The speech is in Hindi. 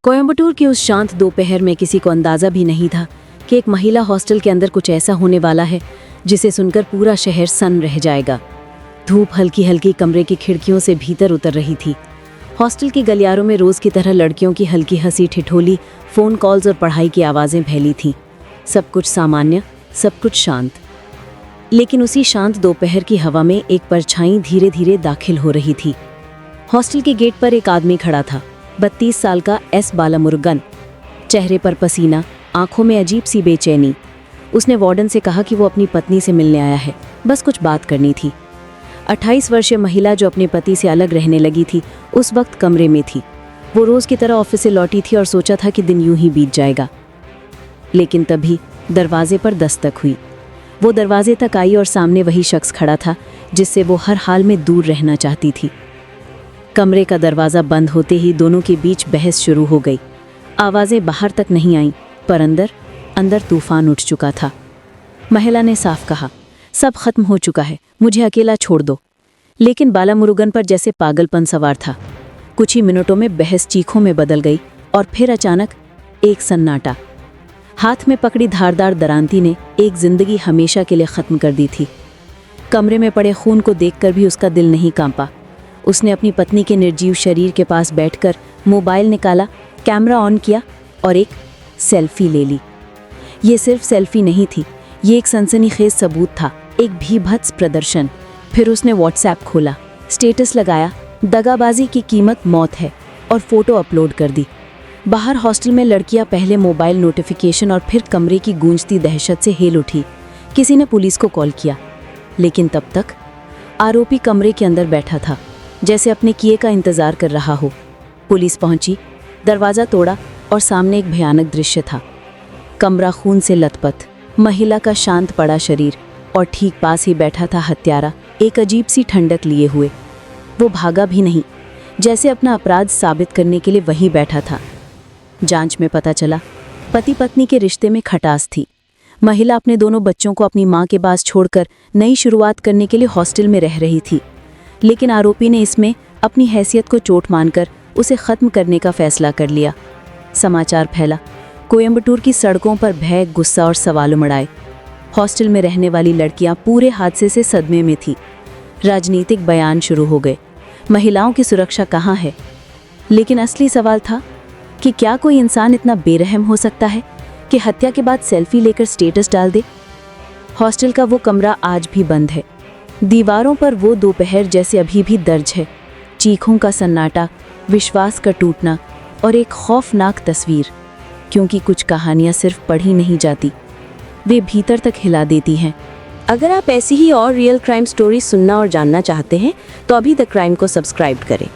कोयम्बटूर के उस शांत दोपहर में किसी को अंदाजा भी नहीं था कि एक महिला हॉस्टल के अंदर कुछ ऐसा होने वाला है जिसे सुनकर पूरा शहर सन्न रह जाएगा। धूप हल्की हल्की कमरे की खिड़कियों से भीतर उतर रही थी। हॉस्टल के गलियारों में रोज की तरह लड़कियों की हल्की हंसी, ठिठोली, फोन कॉल्स और पढ़ाई की आवाजें फैली थीं। सब कुछ सामान्य, सब कुछ शांत। लेकिन उसी शांत दोपहर की हवा में एक परछाई धीरे धीरे दाखिल हो रही थी। हॉस्टल के गेट पर एक आदमी खड़ा था, 32 साल का एस बालामुरुगन। चेहरे पर पसीना, आंखों में अजीब सी बेचैनी। उसने वार्डन से कहा कि वो अपनी पत्नी से मिलने आया है, बस कुछ बात करनी थी। 28 वर्षीय महिला जो अपने पति से अलग रहने लगी थी, उस वक्त कमरे में थी। वो रोज की तरह ऑफिस से लौटी थी और सोचा था कि दिन यूं ही बीत जाएगा। लेकिन तभी दरवाजे पर दस्तक हुई। वो दरवाजे तक आई और सामने वही शख्स खड़ा था जिससे वो हर हाल में दूर रहना चाहती थी। कमरे का दरवाज़ा बंद होते ही दोनों के बीच बहस शुरू हो गई। आवाज़ें बाहर तक नहीं आईं, पर अंदर तूफान उठ चुका था। महिला ने साफ कहा, सब खत्म हो चुका है, मुझे अकेला छोड़ दो। लेकिन बालामुरुगन पर जैसे पागलपन सवार था। कुछ ही मिनटों में बहस चीखों में बदल गई और फिर अचानक एक सन्नाटा। हाथ में पकड़ी धारदार दरांती ने एक जिंदगी हमेशा के लिए ख़त्म कर दी थी। कमरे में पड़े खून को देखकर भी उसका दिल नहीं कांपा। उसने अपनी पत्नी के निर्जीव शरीर के पास बैठकर मोबाइल निकाला, कैमरा ऑन किया और एक सेल्फी ले ली। ये सिर्फ सेल्फी नहीं थी, ये एक सनसनीखेज सबूत था, एक भीभत्स प्रदर्शन। फिर उसने व्हाट्सएप खोला, स्टेटस लगाया, दगाबाजी की कीमत मौत है, और फोटो अपलोड कर दी। बाहर हॉस्टल में लड़कियां पहले मोबाइल नोटिफिकेशन और फिर कमरे की गूंजती दहशत से हिल उठी। किसी ने पुलिस को कॉल किया, लेकिन तब तक आरोपी कमरे के अंदर बैठा था, जैसे अपने किए का इंतजार कर रहा हो। पुलिस पहुंची, दरवाज़ा तोड़ा और सामने एक भयानक दृश्य था। कमरा खून से लथपथ, महिला का शांत पड़ा शरीर और ठीक पास ही बैठा था हत्यारा, एक अजीब सी ठंडक लिए हुए। वो भागा भी नहीं, जैसे अपना अपराध साबित करने के लिए वहीं बैठा था। जांच में पता चला, पति पत्नी के रिश्ते में खटास थी। महिला अपने दोनों बच्चों को अपनी मां के पास छोड़कर नई शुरुआत करने के लिए हॉस्टल में रह रही थी। लेकिन आरोपी ने इसमें अपनी हैसियत को चोट मानकर उसे ख़त्म करने का फैसला कर लिया। समाचार फैला, कोयम्बटूर की सड़कों पर भय, गुस्सा और सवाल उमड़। हॉस्टल में रहने वाली लड़कियां पूरे हादसे से सदमे में थी। राजनीतिक बयान शुरू हो गए, महिलाओं की सुरक्षा कहाँ है। लेकिन असली सवाल था कि क्या कोई इंसान इतना बेरहम हो सकता है कि हत्या के बाद सेल्फी लेकर स्टेटस डाल दे। हॉस्टल का वो कमरा आज भी बंद है। दीवारों पर वो दोपहर जैसे अभी भी दर्ज है, चीखों का सन्नाटा, विश्वास का टूटना और एक खौफनाक तस्वीर। क्योंकि कुछ कहानियां सिर्फ पढ़ी नहीं जाती, वे भीतर तक हिला देती हैं। अगर आप ऐसी ही और रियल क्राइम स्टोरी सुनना और जानना चाहते हैं तो अभी द क्राइम को सब्सक्राइब करें।